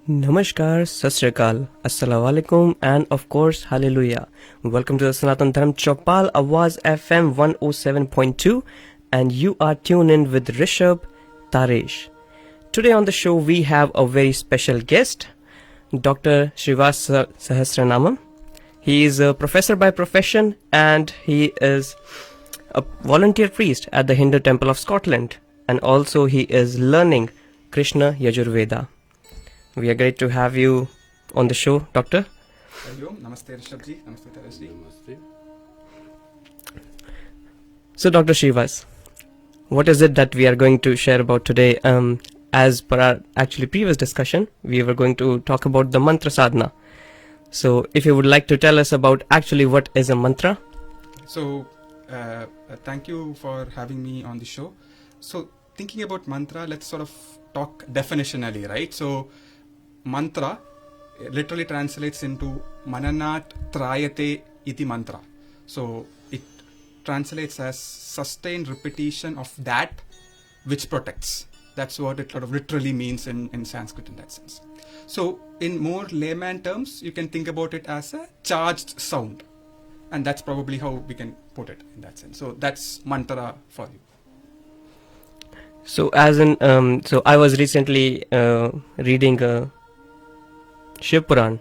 Namaskar, Sat Shri Akal, Assalamu Alaikum, and of course, Hallelujah. Welcome to the Sanatan Dharam Chopal Awaz FM 107.2, and you are tuned in with Rishabh Taresh. Today on the show, we have a very special guest, Dr. Sreevas Sahasranamam. He is a professor by profession, and he is a volunteer priest at the Hindu Temple of Scotland, and also he is learning Krishna Yajurveda. We are great to have you on the show, Doctor. Hello, Namaste Rishabhji, Namaste Tareshji. Namaste. So, Dr. Sreevas, what is it that we are going to share about today? As per our actually previous discussion, we were going to talk about the mantra sadhana. So, if you would like to tell us about actually what is a mantra? So, thank you for having me on the show. So, thinking about mantra, let's sort of talk definitionally, right? So, mantra literally translates into mananat trayate iti mantra. So, it translates as sustained repetition of that which protects. That's what it sort of literally means in Sanskrit in that sense. So, in more layman terms, you can think about it as a charged sound. And that's probably how we can put it in that sense. So, that's mantra for you. So, so I was recently reading Shiv Puran,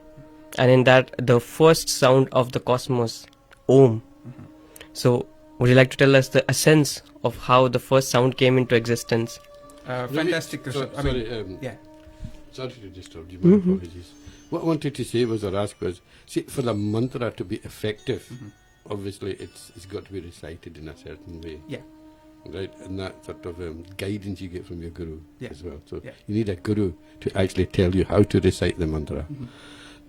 and in that, the first sound of the cosmos, Om. Mm-hmm. So, would you like to tell us the essence of how the first sound came into existence? Fantastic. Yeah. Sorry to disturb you, my apologies. What I wanted to say was, or ask was, see, for the mantra to be effective, obviously it's got to be recited in a certain way. Yeah. Right, and that sort of guidance you get from your guru as well. So Yeah. you need a guru to actually tell you how to recite the mantra.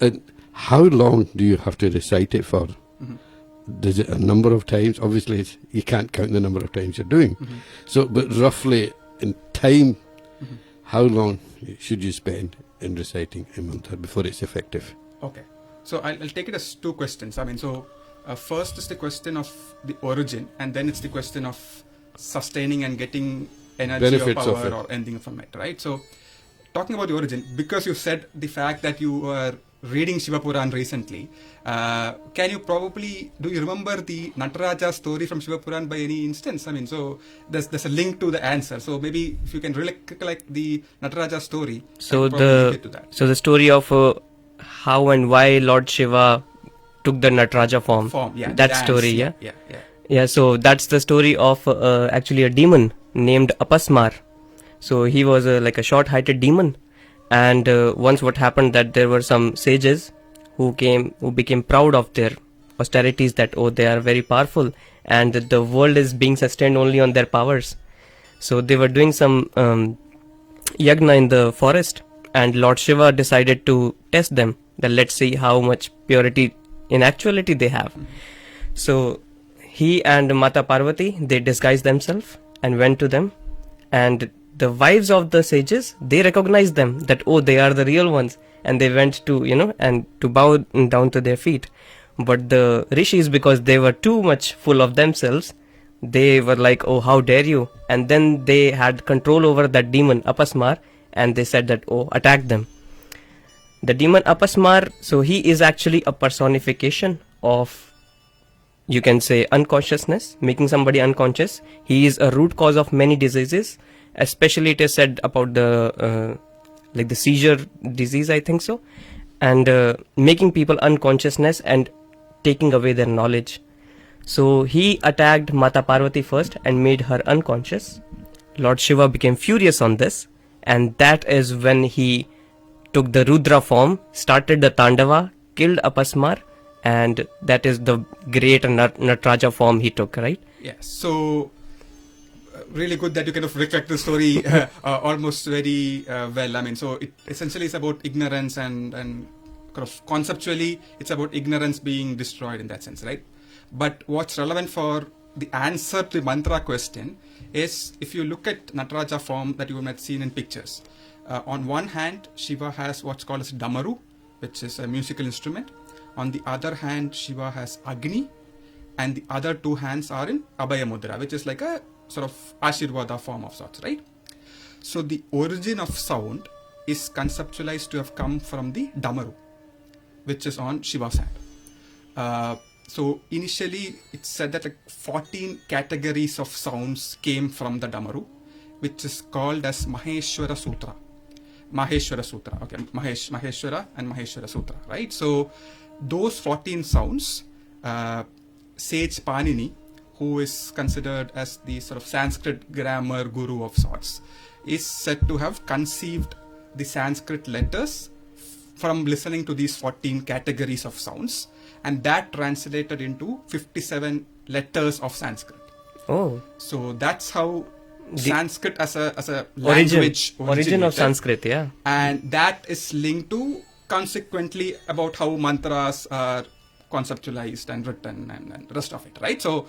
And how long do you have to recite it for? Does it a number of times? Obviously, you can't count the number of times you're doing. So, but roughly in time, how long should you spend in reciting a mantra before it's effective? Okay. So I'll take it as two questions. First is the question of the origin, and then it's the question of sustaining and getting energy Benefits or of power it. or anything from it, right? So, talking about the origin, because you said the fact that you were reading Shiva Puran recently, do you remember the Nataraja story from Shiva Puran by any instance? So there's a link to the answer. So maybe if you can recollect the Nataraja story, So get to that. the story of how and why Lord Shiva took the Nataraja form. That dance, story, yeah? Yeah. Yeah, so that's the story of actually a demon named Apasmar. So he was like a short-heighted demon, and once what happened that there were some sages who became proud of their austerities, that they are very powerful and that the world is being sustained only on their powers. So they were doing some yagna in the forest, and Lord Shiva decided to test them, that let's see how much purity in actuality they have. So he and Mata Parvati, they disguised themselves and went to them, and the wives of the sages, they recognized them that they are the real ones, and they went to and to bow down to their feet. But the rishis, because they were too much full of themselves, they were like, how dare you, and then they had control over that demon Apasmar, and they said that attack them. The demon Apasmar, so he is actually a personification of, you can say, unconsciousness, making somebody unconscious. He is a root cause of many diseases, especially it is said about the seizure disease, I think so, and making people unconsciousness and taking away their knowledge. So he attacked Mata Parvati first and made her unconscious. Lord Shiva became furious on this, and that is when he took the Rudra form, started the Tandava, killed Apasmar, and that is the great Nataraja form he took, right? Yeah. So, really good that you kind of reflect the story almost very well. So it essentially is about ignorance and kind of conceptually it's about ignorance being destroyed in that sense, right? But what's relevant for the answer to the mantra question is, if you look at Nataraja form that you might have seen in pictures, on one hand Shiva has what's called as Damaru, which is a musical instrument. On the other hand, Shiva has Agni, and the other two hands are in Abhaya Mudra, which is like a sort of Ashirvada form of sorts, right? So the origin of sound is conceptualized to have come from the Damaru, which is on Shiva's hand. So initially it's said that like 14 categories of sounds came from the Damaru, which is called as Maheshwara Sutra. Maheshwara Sutra, okay, Maheshwara and Maheshwara Sutra, right? So those 14 sounds, Sage Panini, who is considered as the sort of Sanskrit grammar guru of sorts, is said to have conceived the Sanskrit letters from listening to these 14 categories of sounds, and that translated into 57 letters of Sanskrit. Oh. So that's how Sanskrit as a Origin language of originated. Sanskrit, yeah. And that is linked to consequently about how mantras are conceptualized and written and rest of it, right? So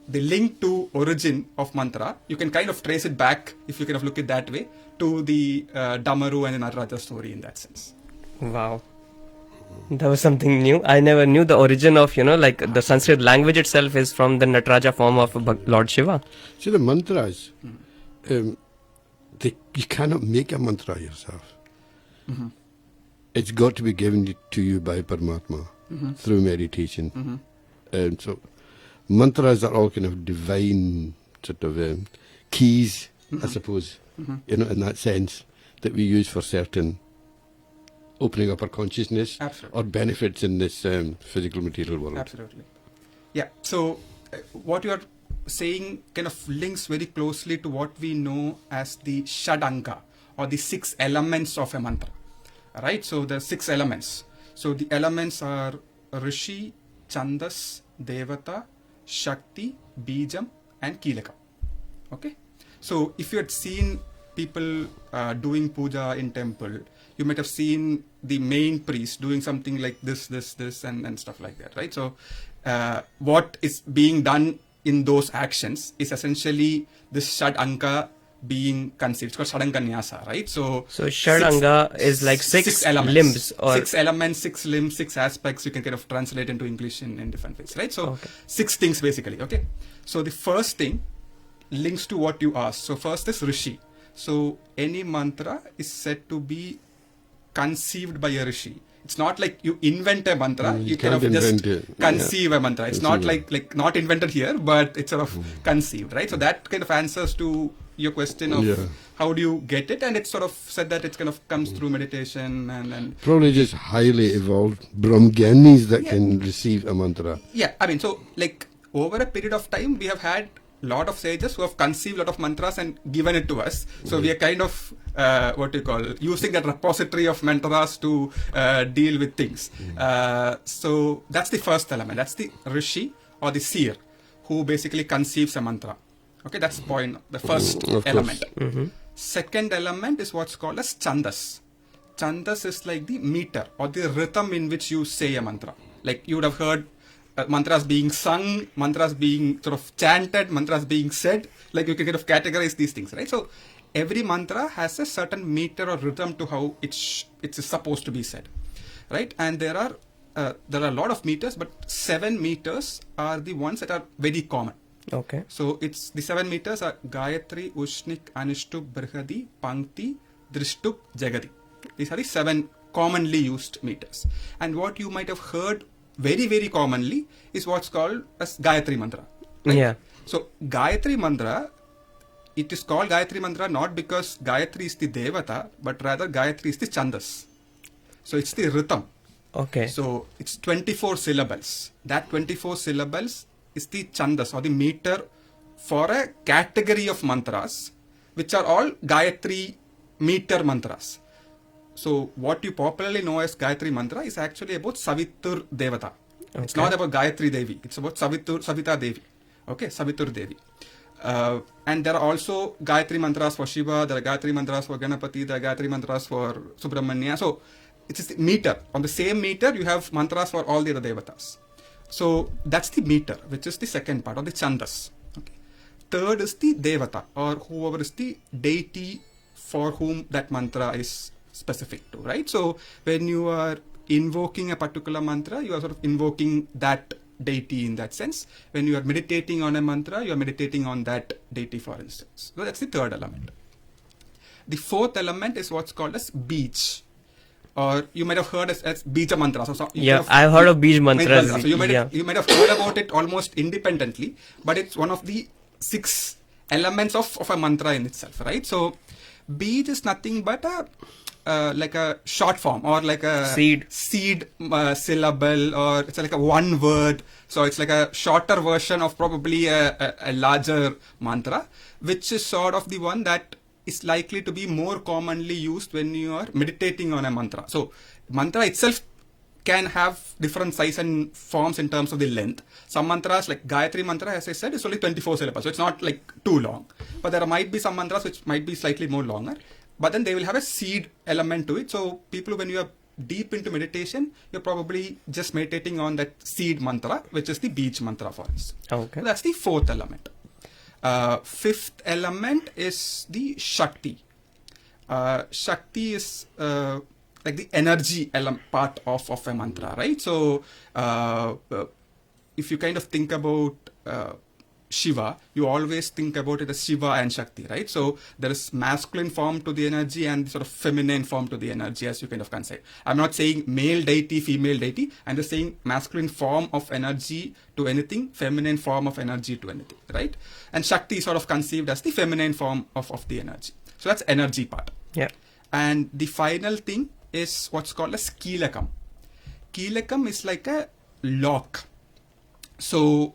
the link to origin of mantra, you can kind of trace it back, if you kind of look at that way, to the Damaru and the Nataraja story in that sense. Wow. That was something new. I never knew the origin of, like the Sanskrit language itself is from the Nataraja form of Lord Shiva. See, the mantras, you cannot make a mantra yourself. Mm-hmm. It's got to be given to you by Paramatma through meditation. So mantras are all kind of divine sort of keys, I suppose, in that sense, that we use for certain opening up our consciousness. Absolutely. Or benefits in this physical material world. Absolutely. Yeah. So what you are saying kind of links very closely to what we know as the Shadanga, or the 6 elements of a mantra. Right? So the 6 elements. So the elements are Rishi, Chandas, Devata, Shakti, Bijam and Kilaka. Okay? So if you had seen people doing puja in temple, you might have seen the main priest doing something like this and stuff like that, right? So what is being done in those actions is essentially this Shadanga being conceived. It's called Shadanganyasa, right? So Shadanga is like 6 elements. limbs, or 6 elements, 6 limbs, 6 aspects. You can kind of translate into English in different ways, right? So 6 things basically, okay? So the first thing links to what you asked. So first is Rishi. So any mantra is said to be conceived by a Rishi. It's not like you invent a mantra, you kind of just conceive a mantra. It's not like not invented here, but it's sort of conceived, right? So that kind of answers to your question of how do you get it, and it's sort of said that it kind of comes through meditation and probably just highly evolved Brahmgyanis that can receive a mantra. Yeah, I mean, so like over a period of time, we have had lot of sages who have conceived a lot of mantras and given it to us. So we are kind of using that repository of mantras to deal with things. So that's the first element. That's the Rishi or the seer who basically conceives a mantra. Okay, that's the first element. Second element is what's called as Chandas. Chandas is like the meter or the rhythm in which you say a mantra. Like you would have heard mantras being sung, mantras being sort of chanted, mantras being said. Like you can kind of categorize these things, right? So every mantra has a certain meter or rhythm to how it's supposed to be said, right? And there are a lot of meters, but 7 meters are the ones that are very common. Okay. So it's the 7 meters are Gayatri, Ushnik, Anushtup, Brihadi, Pankti, Drishtup, Jagadi. These are the 7 commonly used meters. And what you might have heard very, very commonly is what's called as Gayatri Mantra. Right? Yeah. So Gayatri Mantra, it is called Gayatri Mantra not because Gayatri is the Devata, but rather Gayatri is the Chandas. So it's the rhythm. Okay. So it's 24 syllables. That 24 syllables is the Chandas or the meter for a category of mantras, which are all Gayatri meter mantras. So what you popularly know as Gayatri Mantra is actually about Savitur Devata. Okay. It's not about Gayatri Devi. It's about Savita Devi. Okay, Savitur Devi. And there are also Gayatri Mantras for Shiva, there are Gayatri Mantras for Ganapati, there are Gayatri Mantras for Subramanya. So it's just the meter. On the same meter, you have mantras for all the other Devatas. So that's the meter, which is the second part, or the Chandas. Okay. Third is the Devata, or whoever is the deity for whom that mantra is specific to, right? So when you are invoking a particular mantra, you are sort of invoking that deity in that sense. When you are meditating on a mantra, you are meditating on that deity, for instance. So that's the third element. The fourth element is what's called as beach. Or you might have heard as Bija mantra. I've heard of Bij mantras. So you might have heard about it almost independently, but it's one of the 6 elements of a mantra in itself, right? So Bij is nothing but like a short form or like a seed syllable, or it's like a one word. So it's like a shorter version of probably a larger mantra, which is sort of the one that is likely to be more commonly used when you are meditating on a mantra. So mantra itself can have different size and forms in terms of the length. Some mantras like Gayatri mantra, as I said, is only 24 syllables, so it's not like too long. But there might be some mantras which might be slightly more longer, but then they will have a seed element to it. So people, when you are deep into meditation, you're probably just meditating on that seed mantra, which is the Bij mantra for us. Okay. So that's the fourth element. Fifth element is the Shakti. Shakti is like the energy part of a mantra, right? So if you kind of think about Shiva, you always think about it as Shiva and Shakti, right? So there is masculine form to the energy and sort of feminine form to the energy, as you kind of can say. I'm not saying male deity, female deity. I'm just saying masculine form of energy to anything, feminine form of energy to anything, right? And Shakti is sort of conceived as the feminine form of the energy. So that's energy part. Yeah. And the final thing is what's called as Kilakam. Kilakam is like a lock. So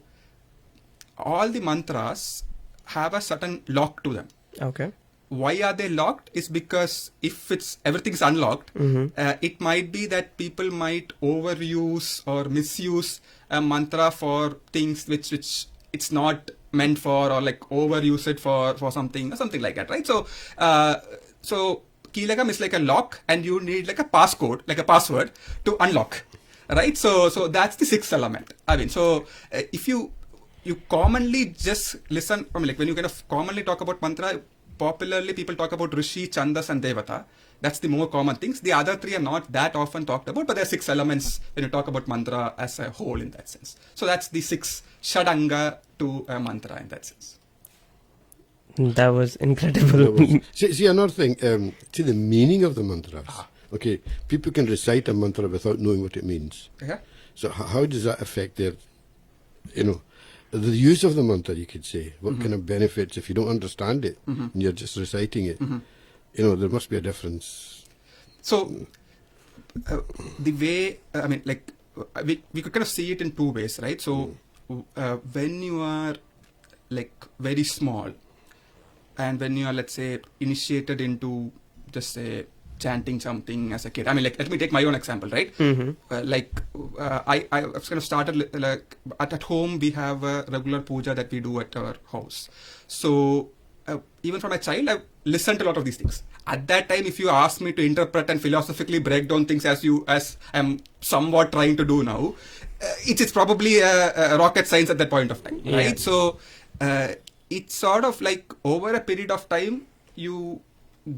all the mantras have a certain lock to them. Okay. Why are they locked? Is because if everything's unlocked, it might be that people might overuse or misuse a mantra for things which it's not meant for, or like overuse it for something or something like that, right? So so Kilakam is like a lock, and you need like a passcode, like a password to unlock, right? So that's the 6th element. I mean, so if you commonly just listen from, like, when you kind of commonly talk about mantra, popularly people talk about Rishi, Chandas and Devata. That's the more common things. The other 3 are not that often talked about, but there are 6 elements when you talk about mantra as a whole in that sense. So that's the 6 Shadanga to a mantra in that sense. That was incredible. See, another thing, see the meaning of the mantras. Okay, people can recite a mantra without knowing what it means. Yeah. So how does that affect their, the use of the mantra, you could say? What kind of benefits if you don't understand it and you're just reciting it? There must be a difference. So the way, I mean, like, we could kind of see it in 2 ways, right? So when you are like very small, and when you are, let's say, initiated into just say chanting something as a kid. I mean, like, let me take my own example, right? I kind of started like at home. We have a regular puja that we do at our house. So even from a child, I listened to a lot of these things. At that time, if you ask me to interpret and philosophically break down things as I'm somewhat trying to do now, it's probably a rocket science at that point of time, right? So it's sort of like over a period of time, you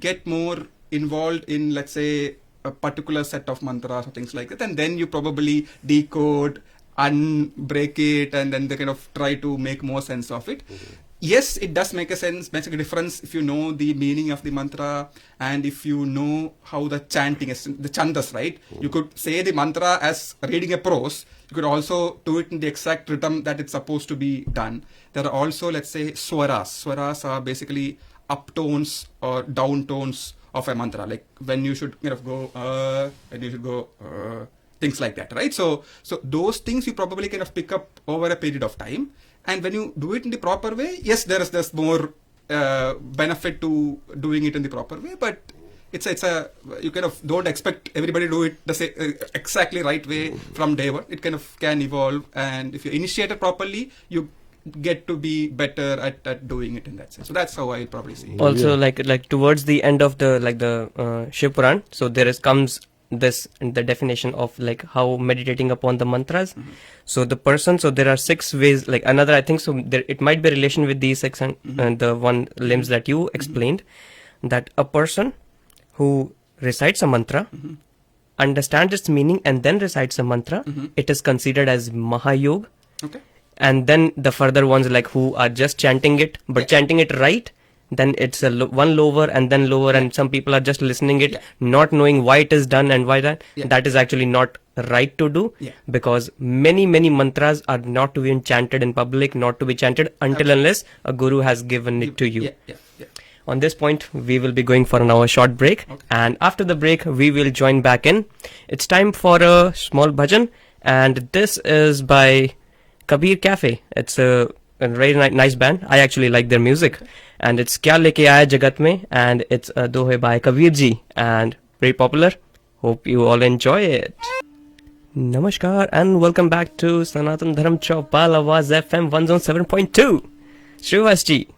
get more involved in, let's say, a particular set of mantras or things like that, and then you probably decode, unbreak it, and then they kind of try to make more sense of it. Yes, it does make a difference if you know the meaning of the mantra, and if you know how the chanting is, the chandas, right? You could say the mantra as reading a prose. You could also do it in the exact rhythm that it's supposed to be done. There are also, let's say, swaras. Swaras are basically uptones or downtones of a mantra, like when you should kind of go, and you should go, things like that, right? So those things you probably kind of pick up over a period of time. And when you do it in the proper way, yes, there's more benefit to doing it in the proper way, but it's you kind of don't expect everybody to do it the exactly right way from day one. It kind of can evolve, and if you initiate it properly, you get to be better at doing it in that sense. So that's how I probably see it. Also, like towards the end of the Shiv Puran, so comes the definition of like how meditating upon the mantras. So there are 6 ways, like another, I think so it might be a relation with these 6 and the one limbs that you explained, that a person who recites a mantra, understands its meaning and then recites a mantra, it is considered as Mahayog. Okay. And then the further ones, like who are just chanting it, but chanting it right, then it's one lower and then lower, and some people are just listening it, not knowing why it is done and why that. That is actually not right to do, because many mantras are not to be chanted in public, not to be chanted until unless a guru has given it to you. On this point, we will be going for an short break, and after the break, we will join back in. It's time for a small bhajan, and this is by Kabir Cafe. It's a very nice band. I actually like their music, and it's Kya Leke Aaya Jagat Mein, and it's a dohe by Kabir ji, and very popular. Hope you all enjoy it. Namaskar, and welcome back to Sanatan Dharam Chaupal Awaz FM 107.2. Sreevas ji,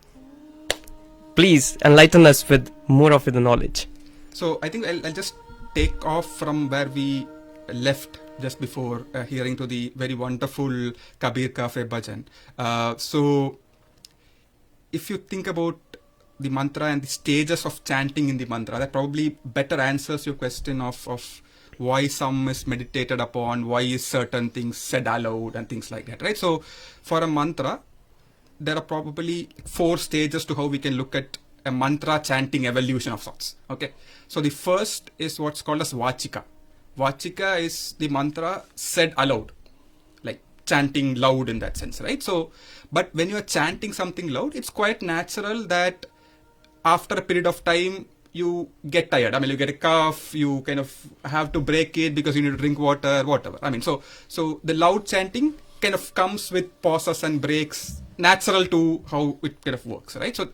please enlighten us with more of the knowledge. So I think I'll just take off from where we left just before hearing to the very wonderful Kabir Cafe bhajan. So if you think about the mantra and the stages of chanting in the mantra, that probably better answers your question of why some is meditated upon, why is certain things said aloud and things like that, right? So for a mantra, there are probably 4 stages to how we can look at a mantra chanting evolution of sorts. Okay, so the first is what's called as Vachika. Vachika is the mantra said aloud, like chanting loud in that sense, right? So, but when you are chanting something loud, it's quite natural that after a period of time you get tired. I mean, you get a cough, you kind of have to break it because you need to drink water, whatever. I mean, so the loud chanting kind of comes with pauses and breaks, natural to how it kind of works, right? So,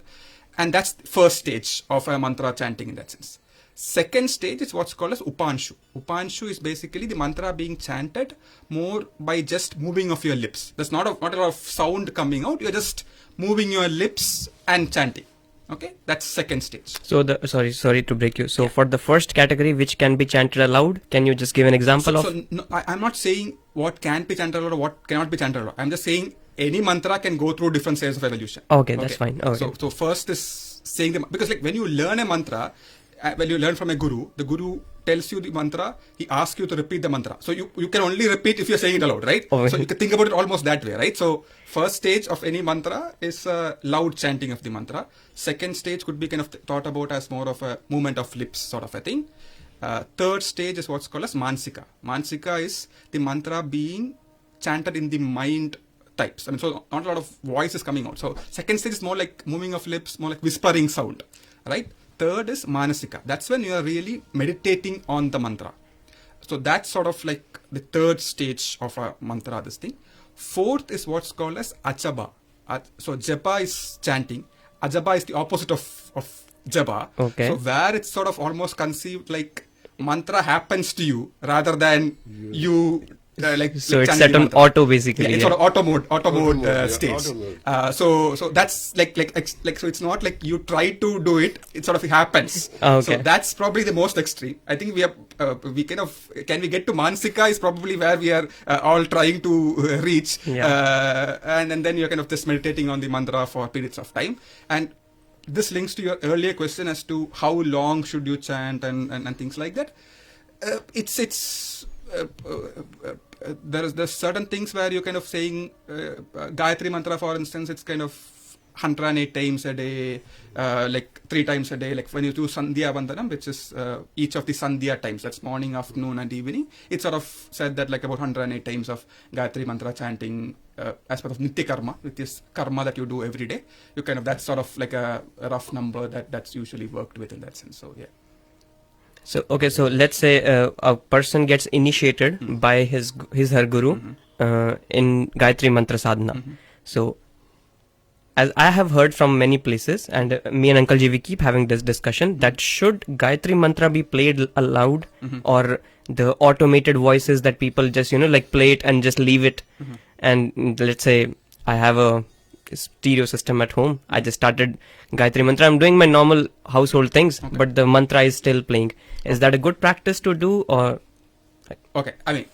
and that's the first stage of a mantra chanting in that sense. Second stage is what's called as Upanshu. Upanshu is basically the mantra being chanted more by just moving of your lips. There's not a lot of sound coming out. You're just moving your lips and chanting. Okay, that's second stage. So sorry to break you. So for the first category, which can be chanted aloud, can you just give an example of? So no, I'm not saying what can be chanted aloud or what cannot be chanted aloud. I'm just saying any mantra can go through different stages of evolution. Okay, that's fine. Okay. So first is saying the, because like when you learn a mantra, when you learn from a guru, the guru tells you the mantra, he asks you to repeat the mantra. So you can only repeat if you're saying it aloud, right? Okay. So you can think about it almost that way, right? So first stage of any mantra is loud chanting of the mantra. Second stage could be kind of thought about as more of a movement of lips sort of a thing. Third stage is what's called as Mansika. Mansika is the mantra being chanted in the mind types. I mean, so not a lot of voice is coming out. So second stage is more like moving of lips, more like whispering sound, right? Third is Manasika. That's when you are really meditating on the mantra. So that's sort of like the third stage of a mantra, this thing. Fourth is what's called as Achaba. So Japa is chanting. Ajaba is the opposite of Japa. Okay. So where it's sort of almost conceived like mantra happens to you rather than you like. So like it's set on auto basically. Yeah, it's sort of auto mode stage. Auto mode. So that's like so it's not like you try to do it. It sort of happens. Okay. So that's probably the most extreme. I think we kind of can we get to Mansika is probably where we are all trying to reach. Yeah. And then you're kind of just meditating on the mantra for periods of time. And this links to your earlier question as to how long should you chant and things like that. There's certain things where you're kind of saying Gayatri mantra, for instance, it's kind of 108 times a day, like 3 times a day. Like when you do Sandhya Vandanam, which is each of the Sandhya times, that's morning, afternoon and evening, it's sort of said that like about 108 times of Gayatri mantra chanting as part of Nitya Karma, which is karma that you do every day. You kind of, that's sort of like a rough number that's usually worked with in that sense. So yeah. So okay, so let's say a person gets initiated by his her guru in Gayatri Mantra Sadhana. So as I have heard from many places, and me and Uncle Ji, we keep having this discussion, that should Gayatri Mantra be played aloud or the automated voices that people just, like play it and just leave it. And let's say I have a stereo system at home. I just started Gayatri Mantra. I'm doing my normal household things, but the mantra is still playing. Is that a good practice to do, or? Okay, I mean,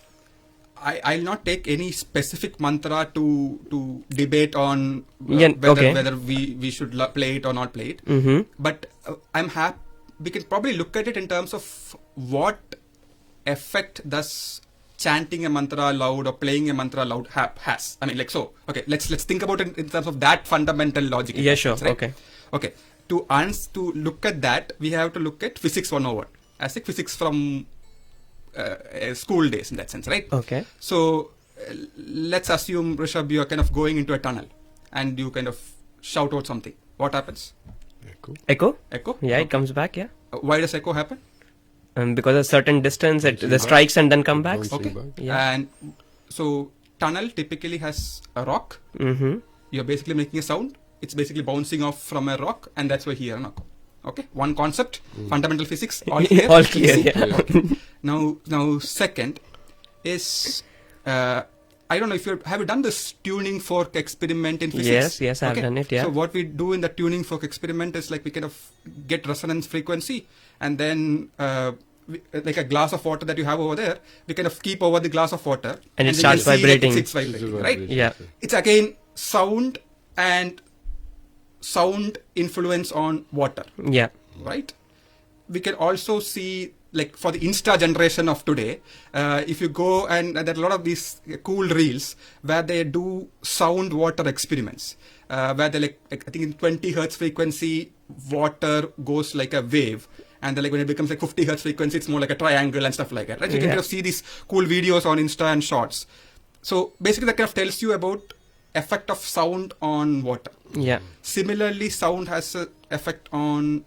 I'll not take any specific mantra to debate on whether we should play it or not play it. But I'm happy. We can probably look at it in terms of what effect does chanting a mantra loud or playing a mantra loud has. I mean, like, so, okay, let's think about it in terms of that fundamental logic. Yeah, sure. Right? Okay. to look at that, we have to look at physics 101, as like physics from school days in that sense, right? Okay. So let's assume, Rishabh, you are kind of going into a tunnel and you kind of shout out something. What happens? Echo? Echo? Yeah, it comes back, yeah. Why does echo happen? Because a certain distance, the strikes and then come back. Bouncing Okay. back. Yeah. And so tunnel typically has a rock. Mm-hmm. You're basically making a sound. It's basically bouncing off from a rock, and that's why you hear an echo. Okay, one concept, fundamental physics, all clear. All clear, Easy. yeah. Okay. Now, second is I don't know if have you done this tuning fork experiment in physics? Yes, I've done it. Yeah. So what we do in the tuning fork experiment is like we kind of get resonance frequency, and then like a glass of water that you have over there, we kind of keep over the glass of water, And it then starts you see that vibrating. it's vibrating, right? Yeah. It's again sound and sound influence on water, Yeah. right? We can also see, like for the Insta generation of today, if you go and there are a lot of these cool reels where they do sound water experiments, where they like I think in 20 hertz frequency, water goes like a wave. And then like when it becomes like 50 hertz frequency, it's more like a triangle and stuff like that, right? So you can Yeah. kind of see these cool videos on Insta and Shorts. So basically that kind of tells you about effect of sound on water. Yeah. Similarly, sound has an effect on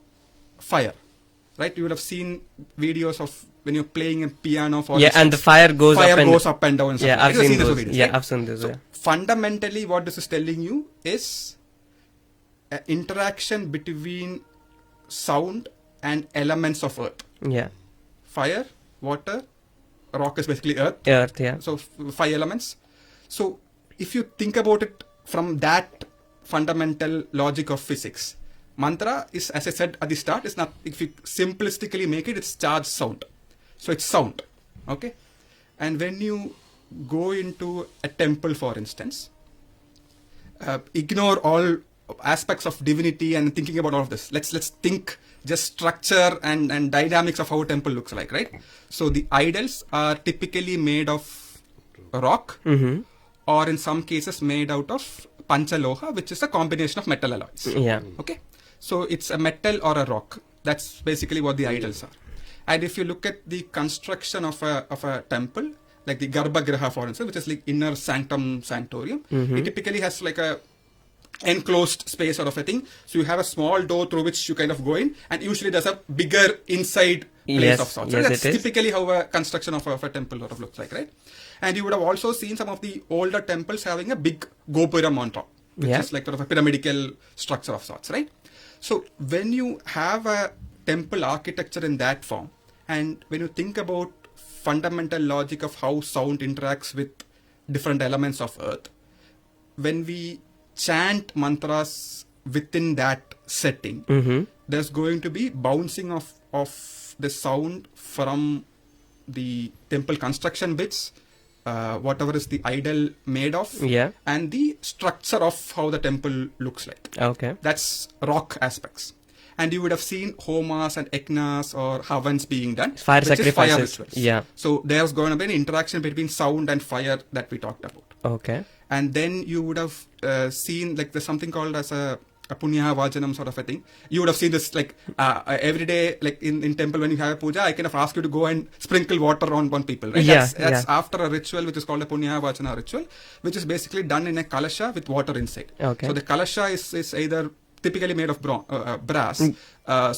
fire, right? You would have seen videos of when you're playing a piano for Yeah, and the fire goes fire up and goes up and down. And stuff yeah, like that. I've You've seen those those. videos, Yeah, right? I've seen those. So Yeah. fundamentally, what this is telling you is an interaction between sound and elements of earth. Yeah. Fire, water, rock is basically earth. Earth. Yeah. So 5 elements. So if you think about it from that fundamental logic of physics, mantra is, as I said at the start, is not, if you simplistically make it, it's charged sound. So it's sound. Okay. And when you go into a temple, for instance, ignore all aspects of divinity and thinking about all of this. Let's think just structure and dynamics of how a temple looks like, right? So the idols are typically made of rock, Mm-hmm. or in some cases made out of panchaloha, which is a combination of metal alloys. Yeah. Okay, so it's a metal or a rock. That's basically what the idols are. And if you look at the construction of a temple, like the Garbhagriha, for instance, which is like inner sanctum sanctorium, it typically has like a enclosed space sort of a thing. So you have a small door through which you kind of go in, and usually there's a bigger inside place Yes, of sorts. yes, So that's it is. typically how a construction of a temple sort of looks like, right? And you would have also seen some of the older temples having a big gopuram on top, which Yeah. is like sort of a pyramidal structure of sorts, right? So when you have a temple architecture in that form, and when you think about fundamental logic of how sound interacts with different elements of earth, when we chant mantras within that setting, Mm-hmm. there's going to be bouncing of the sound from the temple construction bits, whatever is the idol made of, Yeah. and the structure of how the temple looks like. Okay. That's rock aspects. And you would have seen homas and eknas or havans being done. Fire which is fire sacrifices. rituals. Yeah. So there's going to be an interaction between sound and fire that we talked about. Okay. And then you would have seen like there's something called as a punya vajanam sort of a thing. You would have seen this like every day, like in temple when you have a puja, I kind of ask you to go and sprinkle water on people, right? Yeah, That's yeah. after a ritual which is called a punya vachana ritual, which is basically done in a kalasha with water inside. Okay. So the kalasha is either typically made of brass.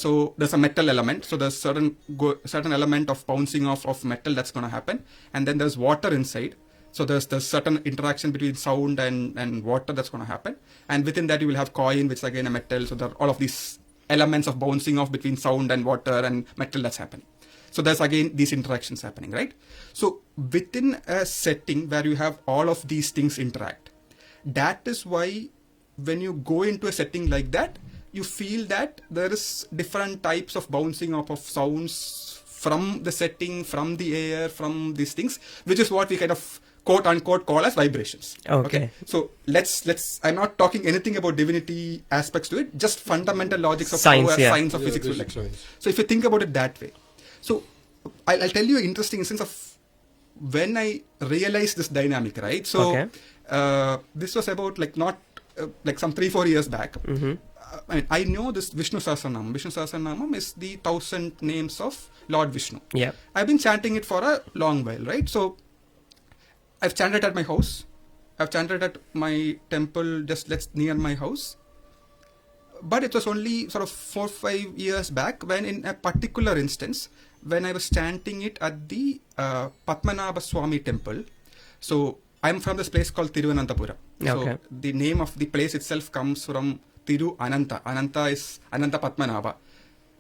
So there's a metal element. So there's certain element of bouncing of metal that's going to happen. And then there's water inside. So there's certain interaction between sound and water that's going to happen. And within that you will have coin, which is again a metal. So there are all of these elements of bouncing off between sound and water and metal that's happening. So there's again these interactions happening, right? So within a setting where you have all of these things interact, that is why when you go into a setting like that, you feel that there is different types of bouncing off of sounds from the setting, from the air, from these things, which is what we kind of quote unquote call as vibrations. Okay. So let's I'm not talking anything about divinity aspects to it, just fundamental logics of Science, how a yeah. science of physics will basic like. science. So if you think about it that way, so I'll tell you an interesting instance of when I realized this dynamic, right? So Okay. this was about like not like some 3-4 years back. Mm-hmm. I mean, I know this Vishnu Sahasranamam. Vishnu Sahasranamam is the 1,000 names of Lord Vishnu. Yeah. I've been chanting it for a long while, right? So I've chanted at my house. I've chanted at my temple just near my house. But it was only sort of 4-5 years back when, in a particular instance, when I was chanting it at the Padmanabha Swami temple. So I'm from this place called Thiruvananthapuram. Okay. So the name of the place itself comes from Thiru Ananta. Ananta is Ananta Padmanabha.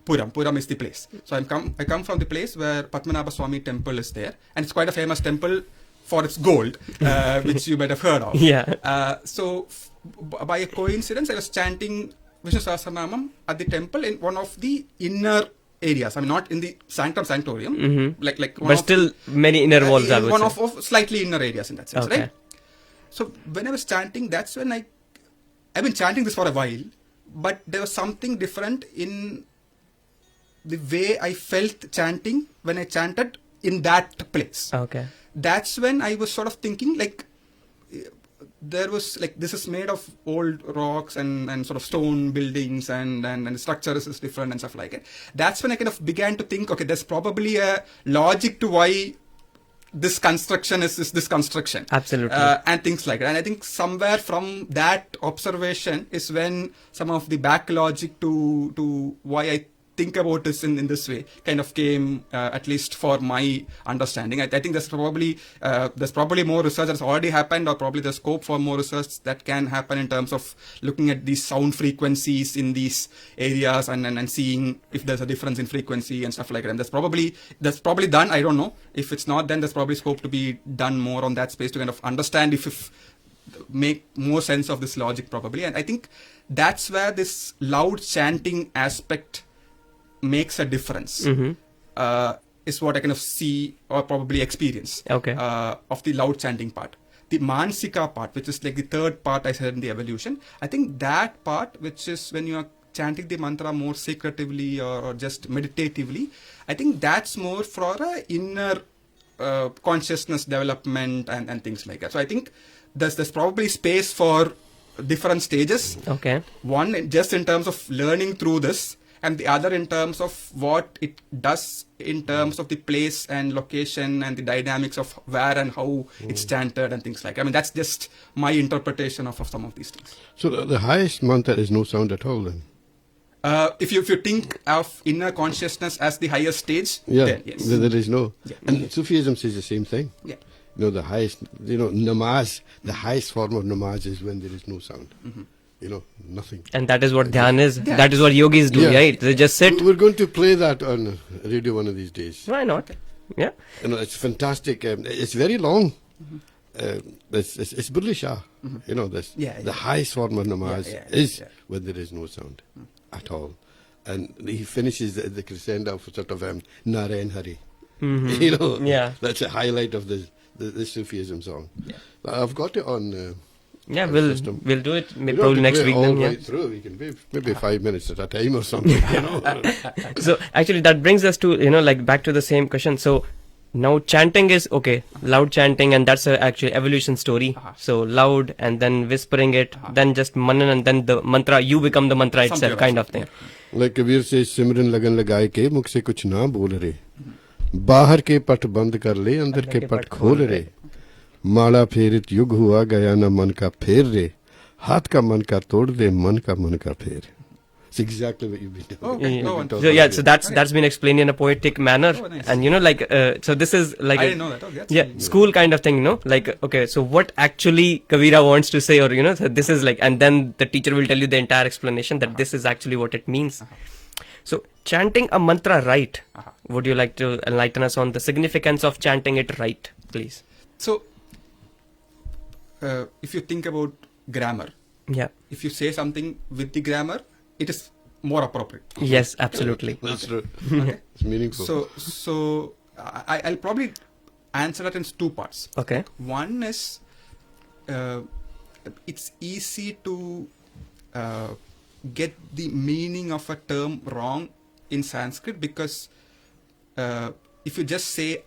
Puram is the place. So I come from the place where Padmanabha Swami temple is there, and it's quite a famous temple for its gold, which you might have heard of. Yeah. So by a coincidence, I was chanting Vishnu Sahasranamam at the temple in one of the inner areas. I mean, not in the sanctum sanctorium, Mm-hmm. like one But of, still many inner walls, I in would one say. of slightly inner areas in that sense, Okay. right? So when I was chanting, that's when I've been chanting this for a while, but there was something different in the way I felt chanting when I chanted in that place. Okay. That's when I was sort of thinking, like, there was, like, this is made of old rocks and sort of stone buildings and the structure is different and stuff like it. That's when I kind of began to think, okay, there's probably a logic to why this construction is this construction. Absolutely. And things like that. And I think somewhere from that observation is when some of the back logic to why I think about this in this way kind of came, at least for my understanding. I think there's probably more research that's already happened, or probably there's scope for more research that can happen in terms of looking at these sound frequencies in these areas and seeing if there's a difference in frequency and stuff like that. And that's probably done. I don't know. If it's not, then there's probably scope to be done more on that space to kind of understand if make more sense of this logic probably. And I think that's where this loud chanting aspect makes a difference, is what I kind of see or probably experience of the loud chanting part. The Mansika part, which is like the third part I said in the evolution, I think that part, which is when you are chanting the mantra more secretively or just meditatively, I think that's more for a inner consciousness development and things like that. So I think there's probably space for different stages. Okay. One just in terms of learning through this, and the other in terms of what it does in terms of the place and location and the dynamics of where and how it's chanted and things like that. I mean, that's just my interpretation of some of these things. So the highest mantra is no sound at all then? If you think of inner consciousness as the highest stage, then yes. There is no. Yeah. And Sufism says the same thing. Yeah. You know, the highest, namaz, the highest form of namaz is when there is no sound. Mm-hmm. You know, nothing. And that is what dhyan is. Yeah. That is what yogis do, right? They just sit. We're going to play that on radio one of these days. Why not? Yeah. You know, it's fantastic. It's very long. It's Burli Shah. You know, the highest form of namaz is when there is no sound at all. And he finishes the crescendo of sort of Narayan Hari. You know, that's a highlight of the Sufism song. Yeah. I've got it on. We'll do it probably next week then. Right through. We can maybe 5 minutes at a time or something. You know. So actually that brings us to like back to the same question. So now chanting is okay, loud chanting, and that's a actual evolution story. So loud and then whispering it, then just manan, and then the mantra, you become the mantra itself, kind of thing. Like Kabir says, सिमरन लगन लगाए के मुख से कुछ ना बोल रे, बाहर के पट बंद कर ले, अंदर के पट खोल रे, माला फेरित युग हुआ गया ना मन का फेर रे, हाथ का मन का तोड़ दे, मन का फेर. It's exactly what you've been doing. So that's been explained in a poetic manner. Oh, nice. And so this is like I didn't know that. School kind of thing, like, okay, so what actually Kavira wants to say, or so this is like, and then the teacher will tell you the entire explanation that this is actually what it means. So chanting a mantra right, would you like to enlighten us on the significance of chanting it right, please? So if you think about grammar, if you say something with the grammar, it is more appropriate. Yes, absolutely. That's true. Okay. It's meaningful. So I'll probably answer that in two parts. Okay. One is it's easy to get the meaning of a term wrong in Sanskrit because if you just say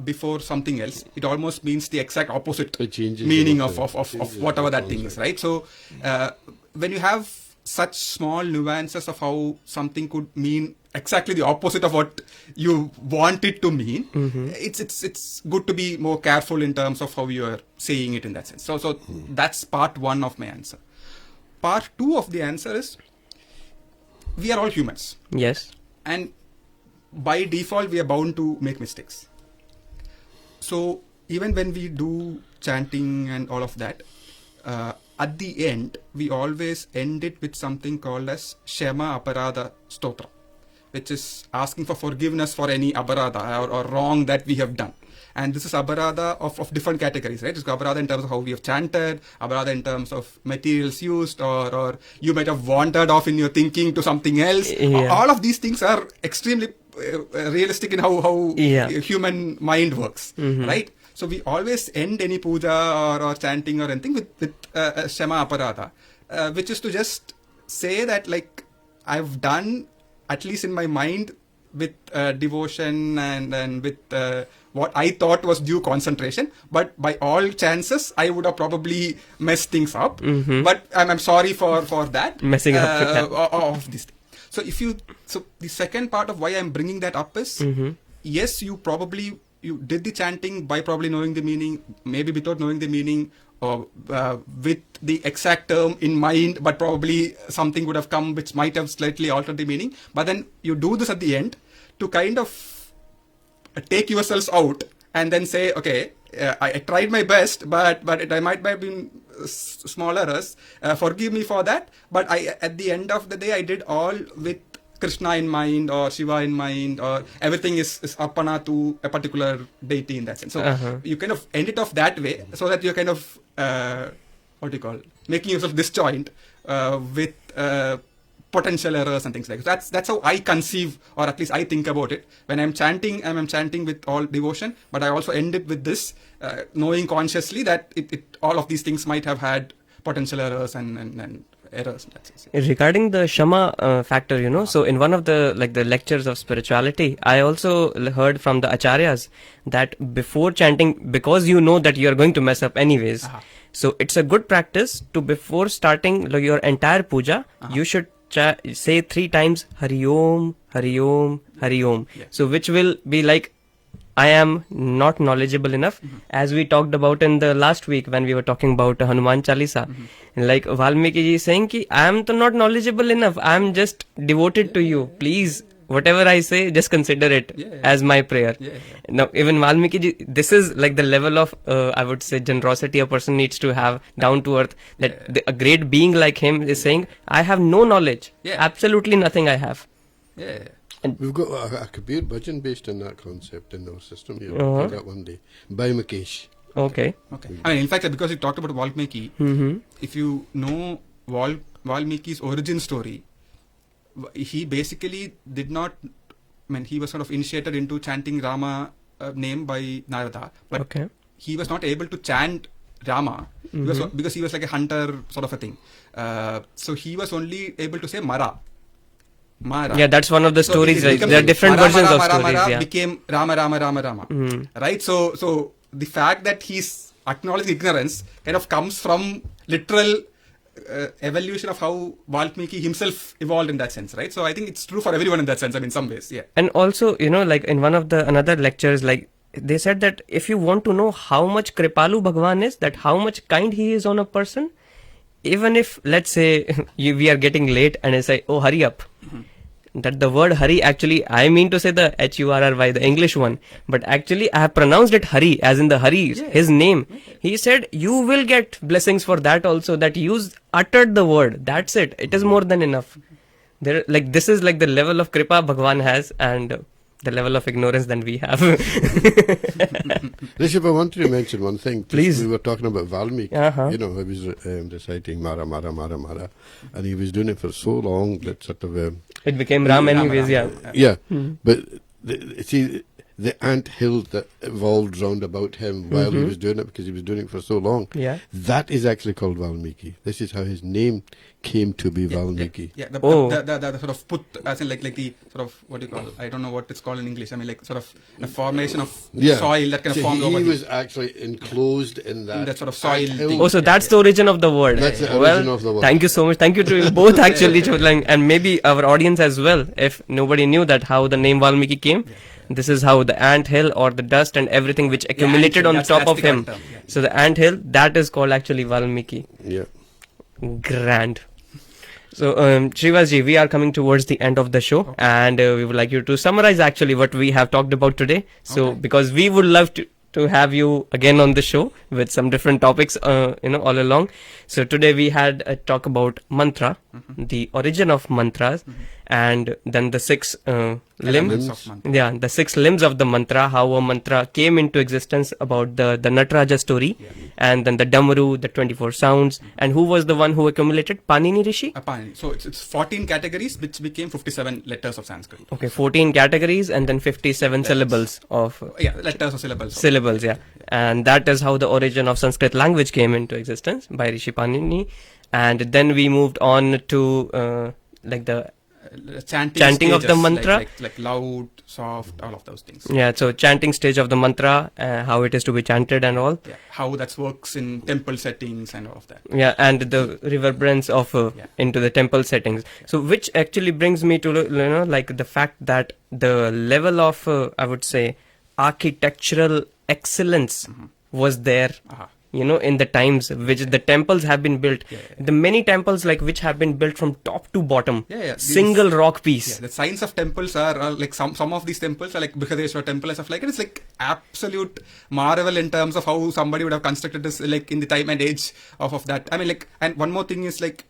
before something else, it almost means the exact opposite It changes meaning the of changes whatever the that thing is, concept. right? So when you have such small nuances of how something could mean exactly the opposite of what you want it to mean, it's good to be more careful in terms of how you are saying it in that sense. So that's part one of my answer. Part two of the answer is, we are all humans, Yes. and by default we are bound to make mistakes. So even when we do chanting and all of that, at the end we always end it with something called as Shema Aparadha Stotra, which is asking for forgiveness for any aparadha or wrong that we have done. And this is aparadha of different categories, right? It's aparadha in terms of how we have chanted, aparadha in terms of materials used, or you might have wandered off in your thinking to something else. Yeah. All of these things are extremely realistic in how Yeah. human mind works, right? So we always end any puja or chanting or anything with Shema Aparadha, which is to just say that, like, I've done, at least in my mind, with devotion and with what I thought was due concentration, but by all chances I would have probably messed things up. But I'm sorry for that Messing up, of this thing. So the second part of why I'm bringing that up is, yes, you did the chanting by probably knowing the meaning, maybe without knowing the meaning, or with the exact term in mind, but probably something would have come which might have slightly altered the meaning. But then you do this at the end to kind of take yourselves out and then say, okay, I tried my best, but I might have been small errors. Forgive me for that. But at the end of the day, I did all with Krishna in mind or Shiva in mind, or everything is arpana to a particular deity in that sense. So you kind of end it off that way, so that you're kind of making yourself disjoint with potential errors and things like that. That's how I conceive, or at least I think about it. When I'm chanting, I'm chanting with all devotion, but I also end it with this, knowing consciously that all of these things might have had potential errors and errors in that sense. Regarding the Shama factor, so in one of the lectures of spirituality, I also heard from the acharyas that before chanting, because you know that you are going to mess up anyways, so it's a good practice to, before starting your entire puja, you should say 3 times Hari Om, Hari Om, Hari Om. Yeah. So which will be like, I am not knowledgeable enough, as we talked about in the last week when we were talking about Hanuman Chalisa. Like Valmiki ji saying ki, I am not knowledgeable enough, I am just devoted to you. Please, whatever I say, just consider it as my prayer. Now, even Valmiki ji, this is like the level of, I would say, generosity a person needs to have, down to earth, that a great being like him is saying, I have no knowledge, absolutely nothing I have. Yeah. We've got a Kabir bhajan based on that concept in our system here. We'll do that one day. By Mukesh. Okay. I mean, in fact, because you talked about Valmiki, if you know Valmiki's origin story, he basically did not, he was sort of initiated into chanting Rama name by Narada, but he was not able to chant Rama because he was like a hunter sort of a thing. So he was only able to say Mara. Yeah, that's one of the stories. Right? There are different versions of stories. Mara became Rama, Rama, Rama, Rama. Right? So the fact that he's acknowledged ignorance kind of comes from literal evolution of how Valmiki himself evolved in that sense, right? So I think it's true for everyone in that sense, in some ways, yeah. And also, like in one of the another lectures, like they said that if you want to know how much Kripalu Bhagwan is, that how much kind he is on a person, even if, let's say, we are getting late and I say, oh, hurry up. That the word Hari, actually, I mean to say the Hurry, the English one, but actually I have pronounced it Hari, as in the Hari, his name. He said, you will get blessings for that also, that you uttered the word. That's it. It is more than enough. This is like the level of Kripa Bhagwan has, and the level of ignorance that we have. Rishabh, I wanted to mention one thing. Please. We were talking about Valmiki. He was reciting Mara, Mara, Mara, Mara, and he was doing it for so long that sort of... it became Ram anyways, Yeah, but see, the ant hill that evolved round about him while he was doing it, because he was doing it for so long. Yeah. That is actually called Valmiki. This is how his name came to be Valmiki. Yeah, the sort of put, as in like the sort of, what do you call, I don't know what it's called in English. I mean, like sort of a formation of soil that kind of formed over he was actually enclosed in that sort of soil ant hill. thing. Oh, so that's the origin of the word. That's the origin of the word. Thank you so much. Thank you to you both actually, Chodlang, and maybe our audience as well. If nobody knew that how the name Valmiki came, this is how the ant hill or the dust and everything which accumulated on top of him. Term, yeah. So the ant hill, that is called actually Valmiki. Yeah. Grand. So, Sreevas ji, we are coming towards the end of the show, and we would like you to summarize actually what we have talked about today. So, because we would love to have you again on the show with some different topics, all along. So today we had a talk about mantra, the origin of mantras, and then the six limbs. Of mantra. Yeah, the 6 limbs of the mantra, how a mantra came into existence, about the Nataraja story, and then the Damaru, the 24 sounds, and who was the one who accumulated? Panini Rishi? Panini. So it's 14 categories which became 57 letters of Sanskrit. Okay, 14 categories and then 57 syllables of... letters or syllables. Syllables, yeah. And that is how the origin of Sanskrit language came into existence by Rishi Panini. And then we moved on to the chanting of the mantra, like loud, soft, all of those things. Yeah, so chanting stage of the mantra, how it is to be chanted and all. Yeah, how that works in temple settings and all of that. Yeah, and the reverberance of into the temple settings. So which actually brings me to the fact that the level of I would say architectural excellence was there. In the times which the temples have been built, the many temples which have been built from top to bottom, single rock piece. The signs of temples are like some of these temples are like Brihadeshwar temple and stuff like it. It's like absolute marvel in terms of how somebody would have constructed this like in the time and age of that. I mean, and one more thing is like,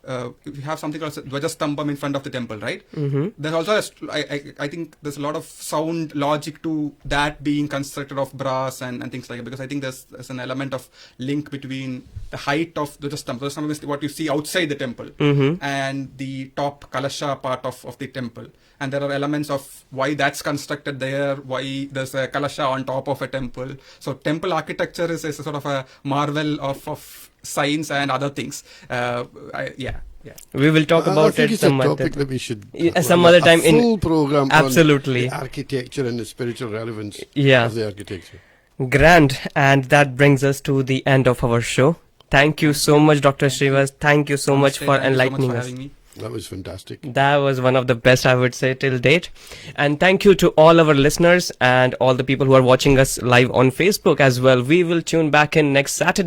if you have something called Dvajastambam in front of the temple, right? There's also, I think there's a lot of sound logic to that being constructed of brass and things like that, because I think there's an element of link between the height of Dvajastambam. Dvajastambam is what you see outside the temple, and the top Kalasha part of the temple. And there are elements of why that's constructed there, why there's a Kalasha on top of a temple. So temple architecture is a sort of a marvel of science and other things. We will talk about it some other that we should some other time in full program. Absolutely, on the architecture and the spiritual relevance of the architecture. Grand, and that brings us to the end of our show. Thank you so much, Dr. Sreevas. Thank you so much for enlightening us. That was fantastic. That was one of the best, I would say, till date. And thank you to all our listeners and all the people who are watching us live on Facebook as well. We will tune back in next Saturday.